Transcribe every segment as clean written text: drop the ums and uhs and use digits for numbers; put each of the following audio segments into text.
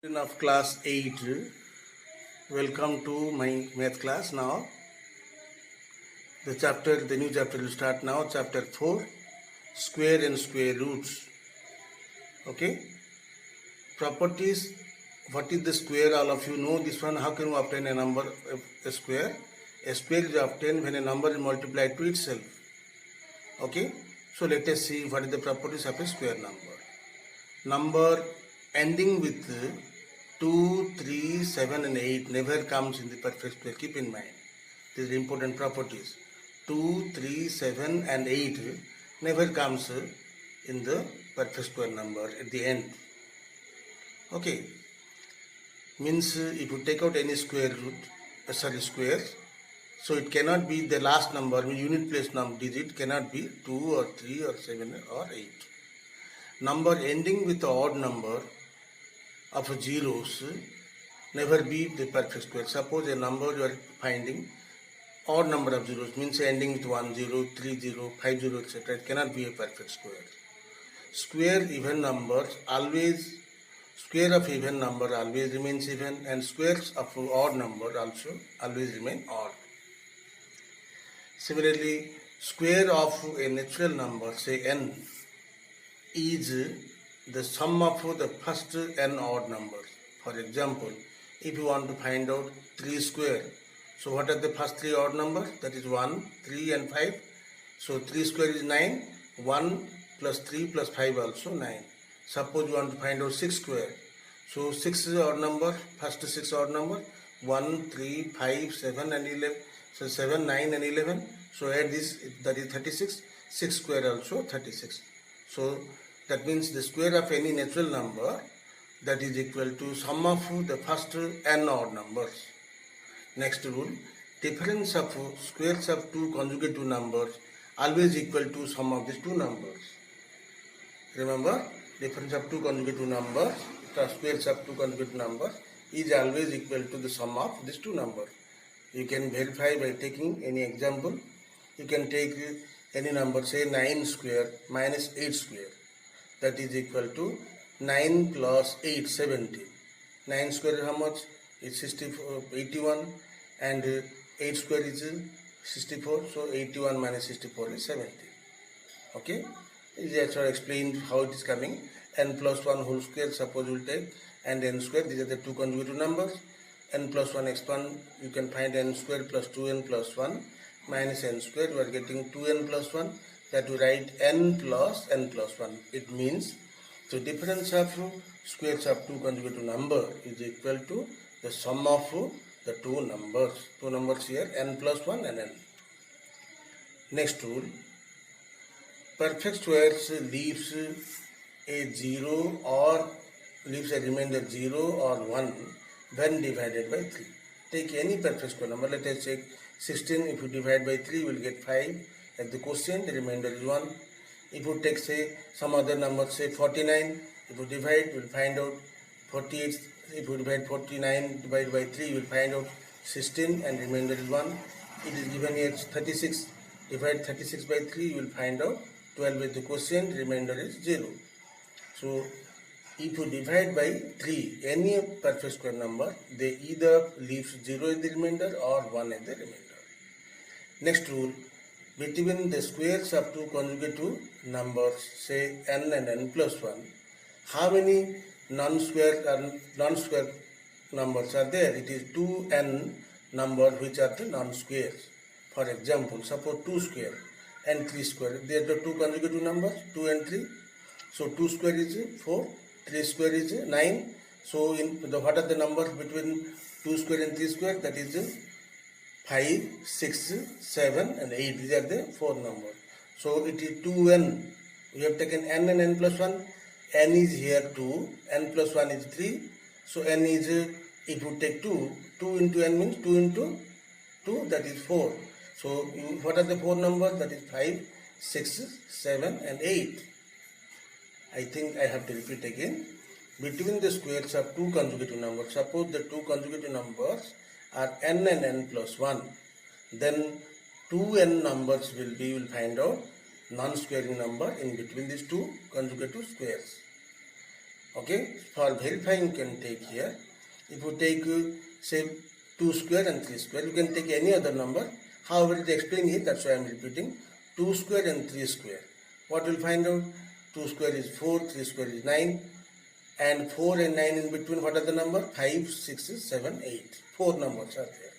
Student of class 8, welcome to my math class. Now the new chapter will start now. Chapter 4, square and square roots. Okay, properties. What is the square? All of you know this one. How can we obtain a number, a square? A square is obtained when a number is multiplied to itself. Okay, so let us see what is the properties of a square number. Number ending with 2, 3, 7 and 8 never comes in the perfect square. Keep in mind. These are important properties. 2, 3, 7 and 8 never comes in the perfect square number at the end. Okay. Means if you take out any square root, square, so it cannot be the last number, unit place number digit cannot be 2 or 3 or 7 or 8. Number ending with the odd number of zeros never be the perfect square. Suppose a number you are finding odd number of zeros, means ending with 1 0, 3 0, 5 0, etc. It cannot be a perfect square. Square of even number always remains even, and squares of odd number also always remain odd. Similarly, square of a natural number, say n, is the sum of the first n odd numbers. For example, if you want to find out 3 square, so what are the first 3 odd numbers? That is 1, 3 and 5. So 3 square is 9, 1 plus 3 plus 5 also 9. Suppose you want to find out 6 square. So 6 is odd number, first 6 odd number, 1, 3, 5, 7 and 11. So 7, 9 and 11. So add this, that is 36. 6 square also 36. So that means the square of any natural number, that is equal to sum of the first n odd numbers. Next rule, difference of squares of two consecutive numbers always equal to sum of these two numbers. Remember, difference of two consecutive numbers, the squares of two consecutive numbers is always equal to the sum of these two numbers. You can verify by taking any example. You can take any number, say 9 square minus 8 square. That is equal to 9 plus 8, 17. 9 square is how much? It's 81, and 8 square is 64. So 81 minus 64 is 70. Okay? That's how I explained how it is coming. N plus 1 whole square, suppose you will take, and n square. These are the two consecutive numbers. N plus 1 expand, you can find n square plus 2n plus 1 minus n square. You are getting 2n plus 1. That we write n plus 1. It means the difference of squares of two consecutive number is equal to the sum of the two numbers. Two numbers here, n plus 1 and n. Next rule, perfect squares leaves a 0 or leaves a remainder 0 or 1 when divided by 3. Take any perfect square number. Let us take 16. If you divide by 3, you will get 5. Like the question, the remainder is 1. If you take, say, some other number, say 49, if you divide, you will find out 48. If you divide 49 divided by 3, you will find out 16 and remainder is 1. It is given here 36. Divide 36 by 3, you will find out 12 with the quotient, remainder is 0. So, if you divide by 3, any perfect square number, they either leaves 0 as the remainder or 1 as the remainder. Next rule, between the squares of two consecutive numbers, say n and n plus 1, how many non-square numbers are there? It is 2n numbers which are the non-squares. For example, suppose 2 square and 3 square. They are the two consecutive numbers, 2 and 3. So 2 square is 4, 3 square is 9. So what are the numbers between 2 square and 3 square? That is 5, 6, 7 and 8. These are the 4 numbers. So it is 2n. We have taken n and n plus 1. N is here 2. N plus 1 is 3. So n is, if you take 2, 2 into n means 2 into 2, that is 4. So what are the 4 numbers? That is 5, 6, 7 and 8. I think I have to repeat again. Between the squares of two consecutive numbers, suppose the two consecutive numbers are n and n plus 1, then 2n numbers will find out non-squaring number in between these two consecutive squares. Okay, for verifying you can take here, if you take say 2 square and 3 square, you can take any other number. However, it is explained here, that's why I am repeating. 2 square and 3 square. What will find out? 2 square is 4, 3 square is 9, and 4 and 9 in between, what are the number? 5, 6, 7, 8. 4 numbers are there.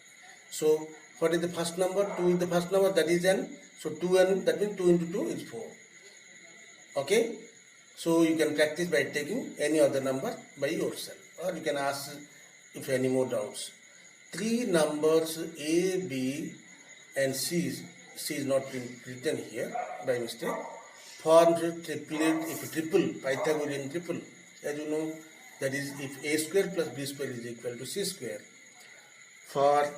So, what is the first number? 2 is the first number, that is n. So, 2n, that means 2 into 2 is 4. Okay? So, you can practice by taking any other number by yourself, or you can ask if any more doubts. 3 numbers A, B and C is not been written here by mistake, forms a triplet, if a triple, Pythagorean triple, as you know, that is if A square plus B square is equal to C square. For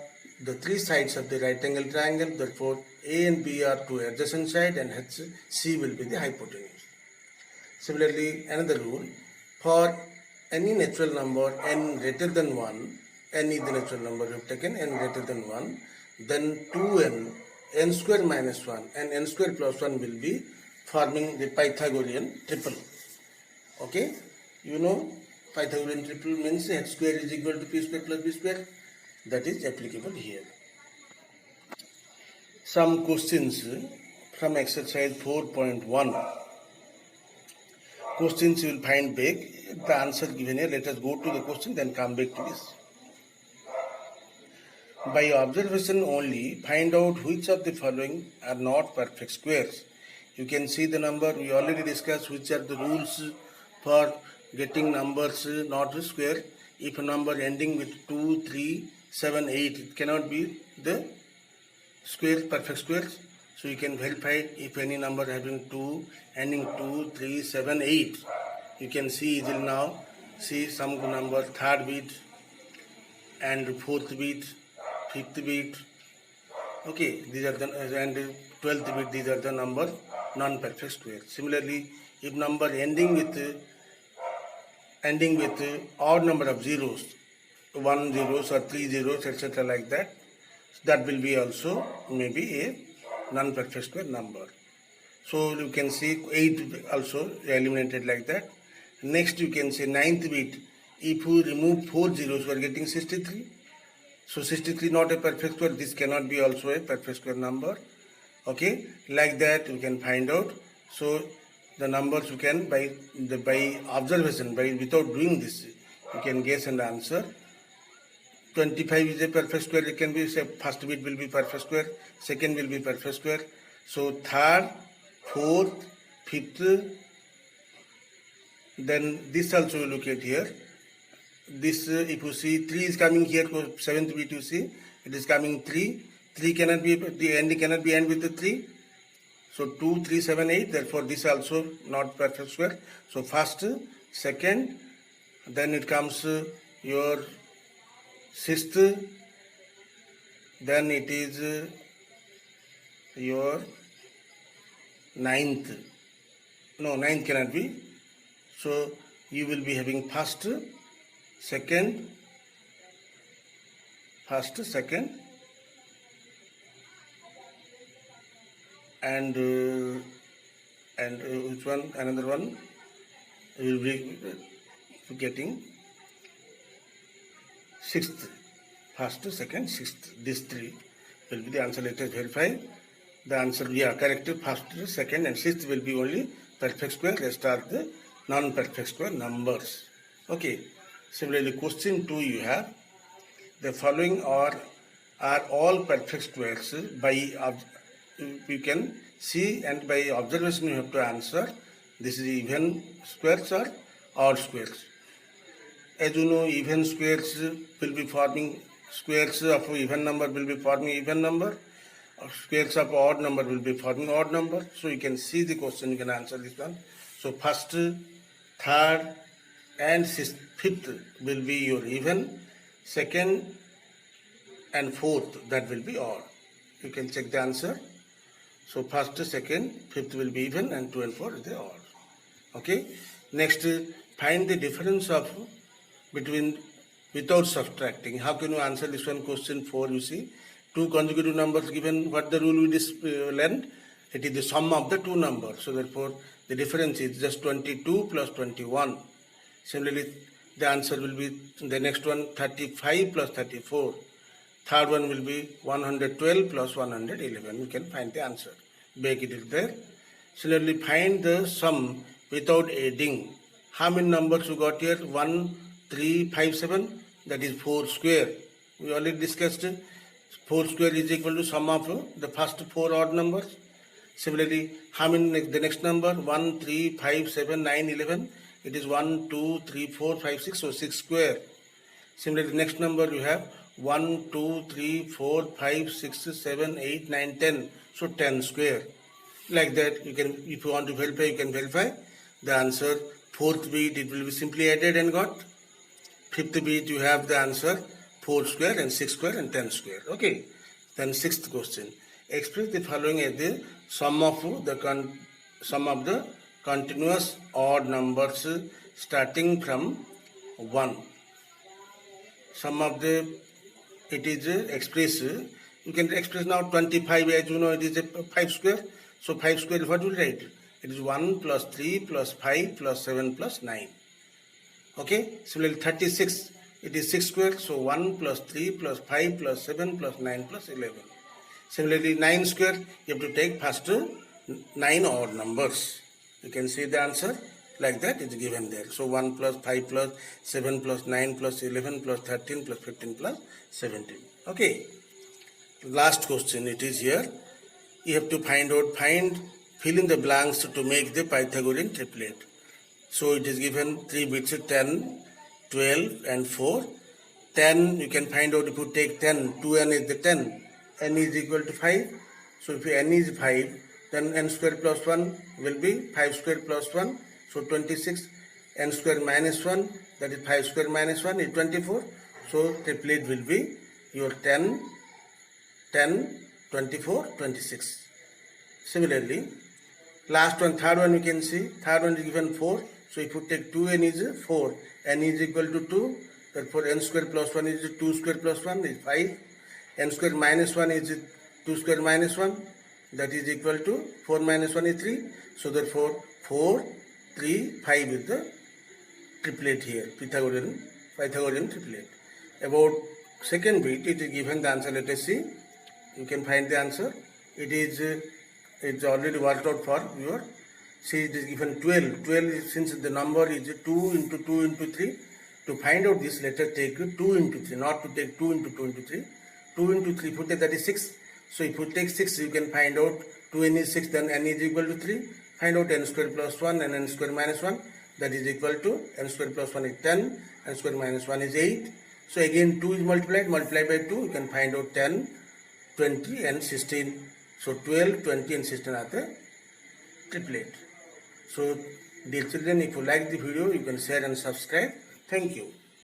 the 3 sides of the right angle triangle, therefore A and B are 2 adjacent sides and hence C will be the hypotenuse. Similarly, another rule, for any natural number n greater than 1, n is the natural number we have taken, n greater than 1, then 2n, n square minus 1 and n square plus 1 will be forming the Pythagorean triple. Okay, you know Pythagorean triple means h square is equal to p square plus b square. That is applicable here. Some questions from exercise 4.1. Questions you will find back. The answer given here. Let us go to the question, then come back to this. By observation only, find out which of the following are not perfect squares. You can see the number. We already discussed which are the rules for getting numbers not square. If a number ending with 2, 3, 7, 8, it cannot be the square, perfect squares. So you can verify if any number having 2, ending 2, 3, 7, 8. You can see easily now. See some number, third bit and fourth bit, fifth bit. Okay, these are the and 12th bit. These are the number non-perfect squares. Similarly, if number ending with odd number of zeros, 1 zeros or 3 zeros, etc., like that, that will be also maybe a non-perfect square number. So you can see 8 also eliminated like that. Next you can say 9th bit, if you remove 4 zeros, you are getting 63. So 63 not a perfect square, this cannot be also a perfect square number. Okay, like that you can find out. So the numbers you can by observation, without doing this, you can guess and answer. 25 is a perfect square. It can be, say, first bit will be perfect square, second will be perfect square. So third, fourth, fifth, then this also you look at here. This if you see 3 is coming here, 7th bit you see, it is coming 3. 3 cannot be, the end cannot be end with the 3. So 2, 3, 7, 8, therefore this also not perfect square. So first, second, then it comes your 6th, then it is your 9th. No, 9th cannot be. So you will be having first, second, and which one? Another one will be getting 6th. First, second, 6th. These 3 will be the answer. Let us verify. The answer, yeah, correct. First, second and 6th will be only perfect square. Rest are the non-perfect square numbers. Okay. Similarly, question 2 you have. The following are all perfect squares. You can see, and by observation you have to answer. This is even squares or odd squares. As you know, even squares will be forming, squares of even number will be forming even number, squares of odd number will be forming odd number. So you can see the question, you can answer this one. So first, third and fifth will be your even, second and fourth, that will be odd. You can check the answer. So first, second, fifth will be even, and 2 and 4 is the odd. Okay. Next, find the difference of between without subtracting. How can you answer this one? Question 4, you see, 2 consecutive numbers given. What the rule we learned? It is the sum of the 2 numbers. So therefore, the difference is just 22 plus 21. Similarly, the answer will be the next one 35 plus 34. Third one will be 112 plus 111. You can find the answer. Make it there. Similarly, find the sum without adding. How many numbers you got here? 1, 3, 5, 7. That is 4 square. We already discussed it. 4 square is equal to sum of the first 4 odd numbers. Similarly, how many the next number? 1, 3, 5, 7, 9, 11. It is 1, 2, 3, 4, 5, 6. So 6 square. Similarly, next number you have 1, 2, 3, 4, 5, 6, 7, 8, 9, 10. So 10 square. Like that, you can, if you want to verify, you can verify the answer. Fourth bit, it will be simply added and got. Fifth bit, you have the answer 4 square and 6 square and 10 square. Okay. Then sixth question. Express the following as the sum of the continuous odd numbers starting from 1. Sum of the, it is express, you can express now 25, as you know, it is a 5 square. So 5 square, what will write? It is 1 plus 3 plus 5 plus 7 plus 9. Okay. Similarly, 36, it is 6 square. So 1 plus 3 plus 5 plus 7 plus 9 plus 11. Similarly, 9 square, you have to take first 9 odd numbers. You can see the answer like that is given there. So 1 plus 5 plus 7 plus 9 plus 11 plus 13 plus 15 plus 17. Okay. Last question, it is here. You have to fill in the blanks to make the Pythagorean triplet. So it is given 3 bits, 10, 12 and 4. 10, you can find out if you take 10, 2n is the 10, n is equal to 5. So if n is 5, then n square plus 1 will be 5 square plus 1. So 26, n square minus 1, that is 5 square minus 1 is 24. So triplet will be your 10, 10, 24, 26. Similarly, last one, third one you can see, third one is given 4. So if you take 2n is 4, n is equal to 2, therefore n square plus 1 is 2 square plus 1 is 5, n square minus 1 is 2 square minus 1, that is equal to 4 minus 1 is 3. So therefore 4, 3, 5 is the triplet here, Pythagorean triplet. About second bit, it is given the answer. Let us see. You can find the answer. It is it's already worked out for your. See, it is given 12. 12 since the number is 2 into 2 into 3. To find out this, let us take 2 into 3, not to take 2 into 2 into 3. 2 into 3, put it, that is 6. So if you take 6, you can find out 2n is 6, then n is equal to 3. Find out n square plus 1 and n square minus 1. That is equal to n square plus 1 is 10, n square minus 1 is 8. So again 2 is multiplied by 2, you can find out 10, 20 and 16. So 12, 20 and 16 are the triplet. So dear children, if you like the video, you can share and subscribe. Thank you.